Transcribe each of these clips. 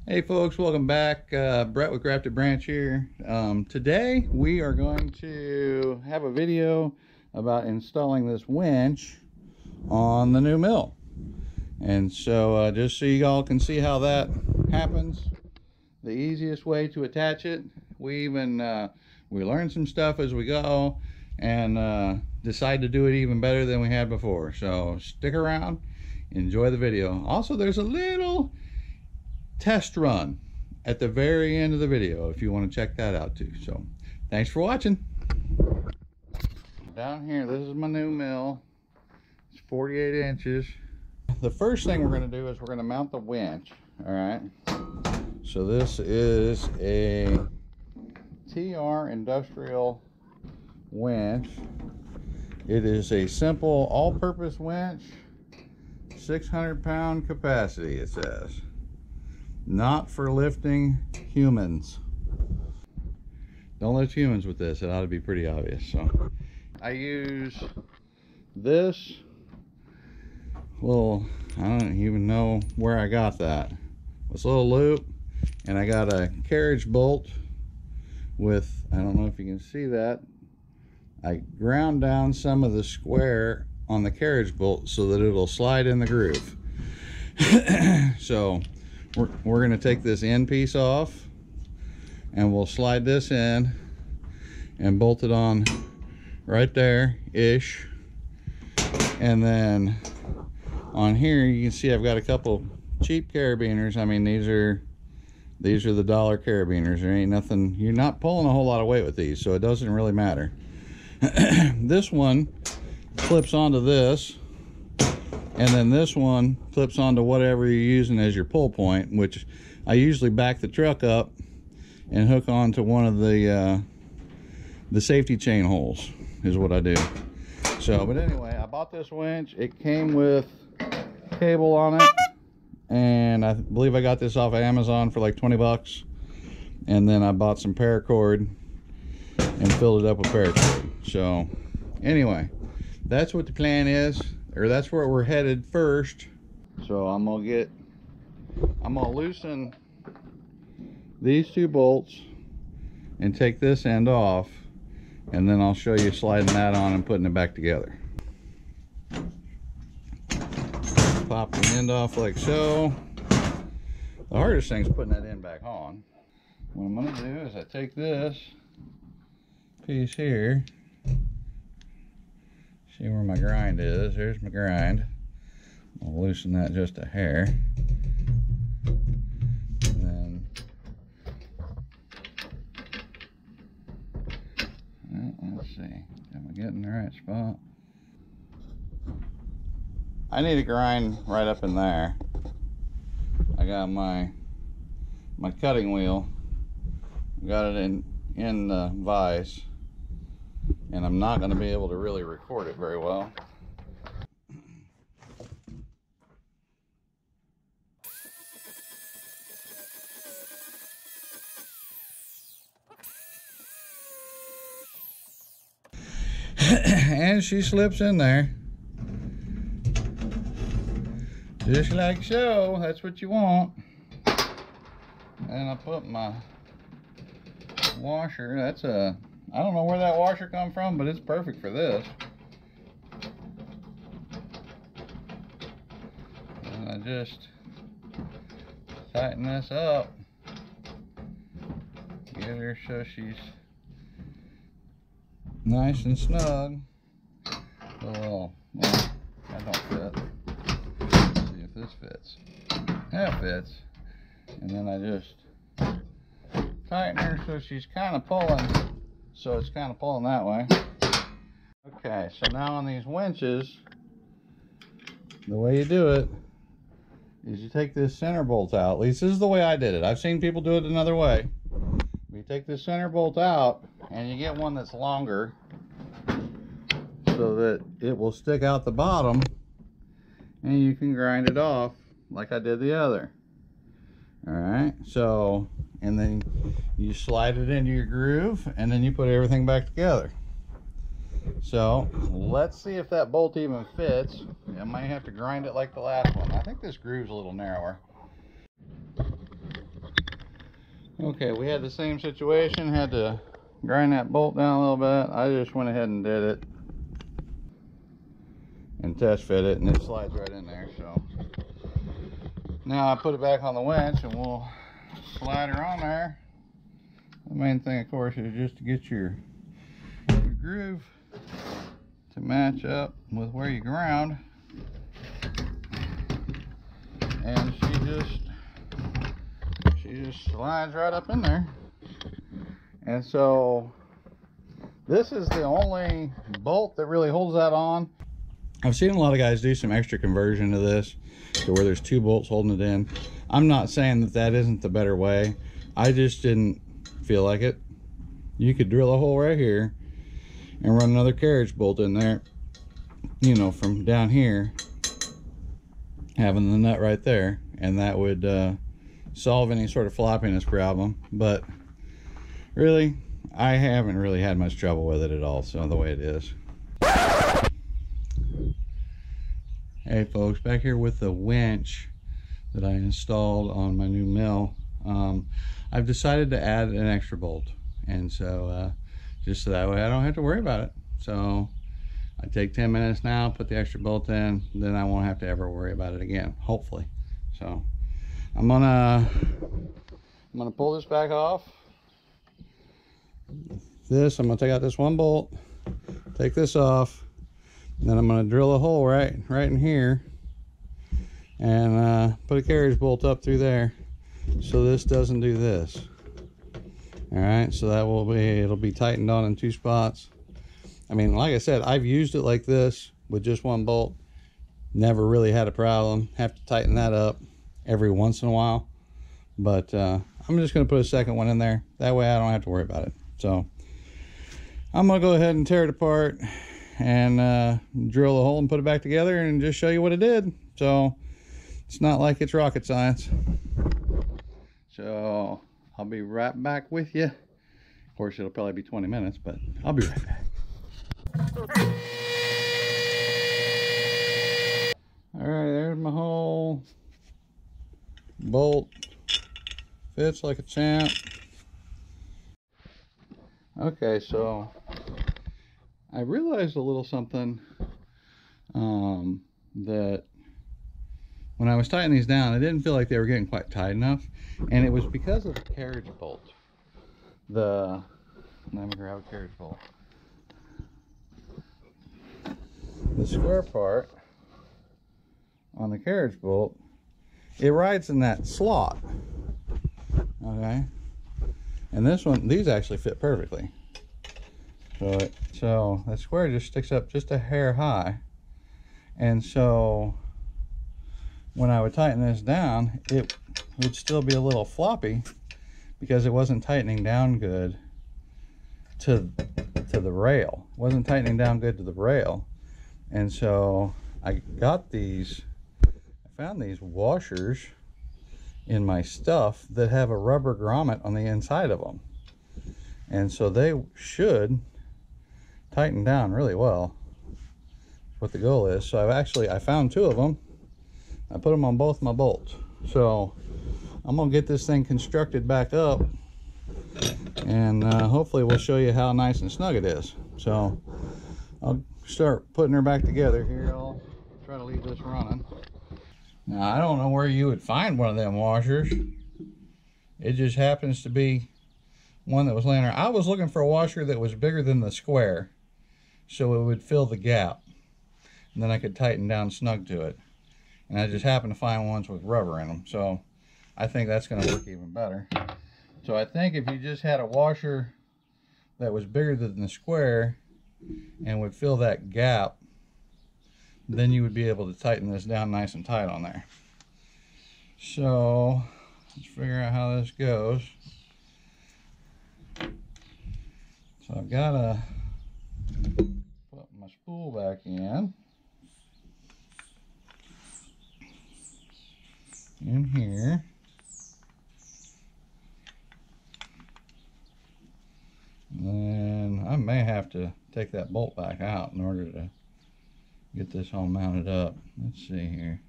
Hey folks, welcome back. Brett with Grafted Branch here. Today we are going to have a video about installing this winch on the new mill. And so just so you all can see how that happens, the easiest way to attach it. We learned some stuff as we go and decide to do it even better than we had before. So stick around, enjoy the video. Also, there's a little test run at the very end of the video if you want to check that out too. So thanks for watching. Down here, this is my new mill. It's 48 inches. The first thing we're going to do is we're going to mount the winch. All right, so this is a TR industrial winch. It is a simple all-purpose winch, 600-pound capacity, it says. Not for lifting humans. Don't lift humans with this. It ought to be pretty obvious. So I use this little, I don't even know where I got that. This little loop, and I got a carriage bolt with, I don't know if you can see that. I ground down some of the square on the carriage bolt so that it'll slide in the groove. So we're going to take this end piece off and we'll slide this in and bolt it on right there ish. And then on here you can see I've got a couple cheap carabiners. I mean, these are the dollar carabiners. There ain't nothing, you're not pulling a whole lot of weight with these, so it doesn't really matter. This one clips onto this, and then this one clips onto whatever you're using as your pull point, which I usually back the truck up and hook onto one of the safety chain holes is what I do. So, but anyway, I bought this winch. It came with cable on it, and I believe I got this off of Amazon for like 20 bucks. And then I bought some paracord and filled it up with paracord. So anyway, that's what the plan is, or that's where we're headed first. So I'm gonna loosen these two bolts and take this end off, and then I'll show you sliding that on and putting it back together. Pop the end off like so. The hardest thing is putting that end back on. What I'm gonna do is I take this piece here. See where my grind is. There's my grind. I'll loosen that just a hair. And then, well, let's see. Am I getting the right spot? I need a grind right up in there. I got my cutting wheel. Got it in the vise. And I'm not going to be able to really record it very well. And she slips in there. Just like so. That's what you want. And I put my washer. That's a, I don't know where that washer come from, but it's perfect for this. And I just tighten this up, get her so she's nice and snug. Well, that don't fit. Let's see if this fits. That fits. And then I just tighten her so she's kind of pulling. So it's kind of pulling that way. Okay, so now on these winches, the way you do it is you take this center bolt out. At least this is the way I did it. I've seen people do it another way. You take this center bolt out and you get one that's longer so that it will stick out the bottom, and you can grind it off like I did the other. All right, so, and then you slide it into your groove, and then you put everything back together. So let's see if that bolt even fits. I might have to grind it like the last one. I think this groove's a little narrower. Okay, we had the same situation, had to grind that bolt down a little bit. I just went ahead and did it and test fit it, and it slides right in there. So now I put it back on the winch and we'll slide her on there. The main thing, of course, is just to get your groove to match up with where you ground. And she just slides right up in there. And so this is the only bolt that really holds that on. I've seen a lot of guys do some extra conversion to this to where there's 2 bolts holding it in. I'm not saying that that isn't the better way. I just didn't feel like it. You could drill a hole right here and run another carriage bolt in there, you know, from down here, having the nut right there, and that would solve any sort of floppiness problem. But really, I haven't really had much trouble with it at all, so the way it is. Hey folks, back here with the winch that I installed on my new mill. I've decided to add an extra bolt, and so just so that way I don't have to worry about it. So I take 10 minutes now, put the extra bolt in, then I won't have to ever worry about it again, hopefully. So I'm gonna pull this back off. I'm gonna take out this one bolt, take this off, and then I'm gonna drill a hole right in here and put a carriage bolt up through there so this doesn't do this. All right, so it'll be tightened on in 2 spots. I mean, like I said, I've used it like this with just 1 bolt, never really had a problem. Have to tighten that up every once in a while, but I'm just gonna put a second one in there, that way I don't have to worry about it. So I'm gonna go ahead and tear it apart and drill a hole and put it back together and just show you what it did. So it's not like it's rocket science. So I'll be right back with you. Of course, it'll probably be 20 minutes, but I'll be right back. All right, there's my hole. Bolt fits like a champ. Okay, so I realized a little something that when I was tightening these down, I didn't feel like they were getting quite tight enough, and it was because of the carriage bolt. Let me grab a carriage bolt. The square part on the carriage bolt, it rides in that slot. Okay, and these actually fit perfectly. So that square just sticks up just a hair high, and so when I would tighten this down, it would still be a little floppy because it wasn't tightening down good to the rail. It wasn't tightening down good to the rail. And so I found these washers in my stuff that have a rubber grommet on the inside of them. And so they should tighten down really well. That's what the goal is. So I found 2 of them. I put them on both my bolts. So I'm gonna get this thing constructed back up, and hopefully we'll show you how nice and snug it is. So I'll start putting her back together here. I'll try to leave this running. Now, I don't know where you would find one of them washers. It just happens to be one that was laying there. I was looking for a washer that was bigger than the square, so it would fill the gap, and then I could tighten down snug to it. And I just happened to find ones with rubber in them, so I think that's going to work even better. So I think if you just had a washer that was bigger than the square and would fill that gap, then you would be able to tighten this down nice and tight on there. So let's figure out how this goes. So I've got to put my spool back in here. And then I may have to take that bolt back out in order to get this all mounted up. Let's see here.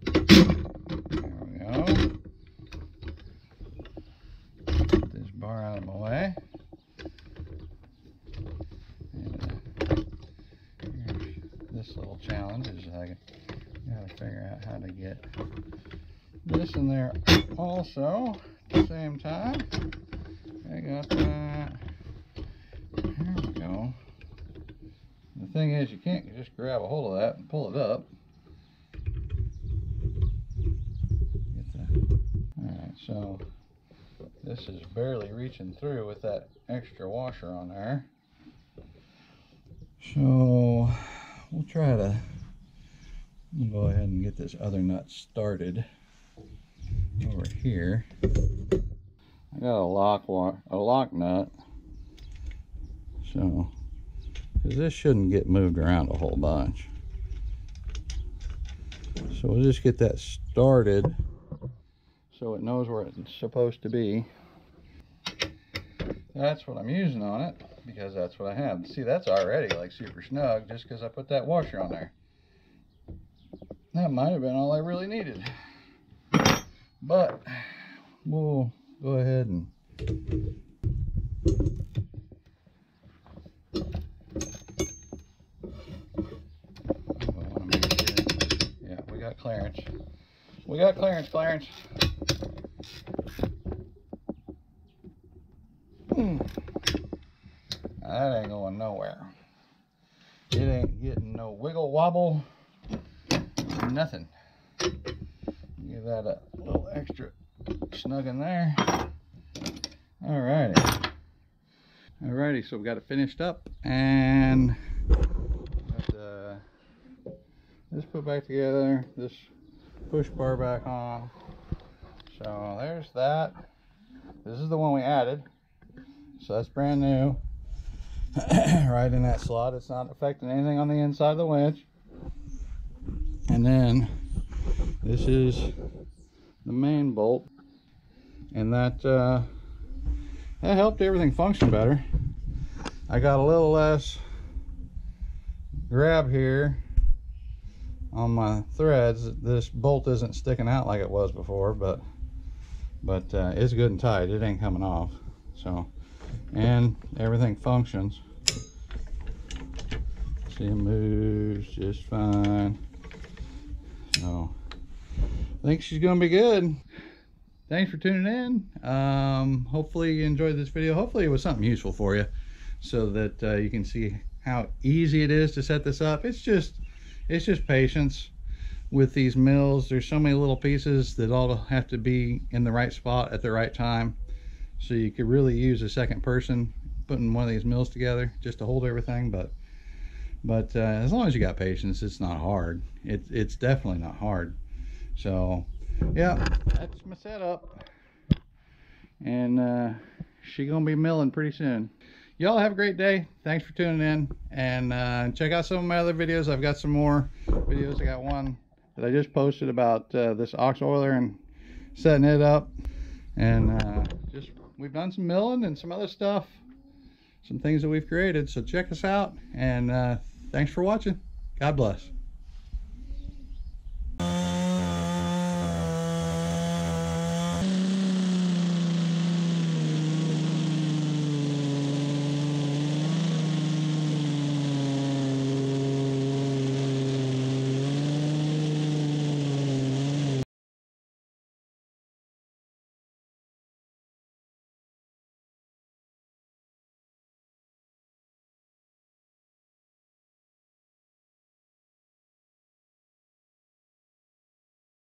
There we go. figure out how to get this in there also at the same time. I got that. There we go. The thing is, you can't just grab a hold of that and pull it up. Alright, so this is barely reaching through with that extra washer on there. So we'll try to go ahead and get this other nut started over here. I got a lock nut, so because this shouldn't get moved around a whole bunch. So we'll just get that started so it knows where it's supposed to be. That's what I'm using on it, because that's what I have. See, that's already like super snug just because I put that washer on there. That might have been all I really needed. But we'll go ahead and yeah, we got clearance. We got clearance. That ain't going nowhere. It ain't getting no wiggle wobble, nothing. Give that a little extra snug in there. Alrighty, so we got it finished up, and got this put back together, this push bar back on. So there's that. This is the one we added, so that's brand new. Right in that slot. It's not affecting anything on the inside of the winch. And then this is the main bolt, and that helped everything function better. I got a little less grab here on my threads. This bolt isn't sticking out like it was before, but it's good and tight. It ain't coming off. So, and everything functions. See, it moves just fine. So I think she's gonna be good. Thanks for tuning in. Hopefully you enjoyed this video. Hopefully it was something useful for you, so that you can see how easy it is to set this up. It's just patience with these mills. There's so many little pieces that all have to be in the right spot at the right time. So you could really use a second person putting one of these mills together just to hold everything. But as long as you got patience, it's not hard. It's definitely not hard. So yeah, that's my setup, and she gonna be milling pretty soon. Y'all have a great day. Thanks for tuning in, and check out some of my other videos. I've got some more videos. I got one that I just posted about this ox oiler and setting it up, and we've done some milling and some other stuff, some things that we've created. So check us out, and thanks for watching. God bless.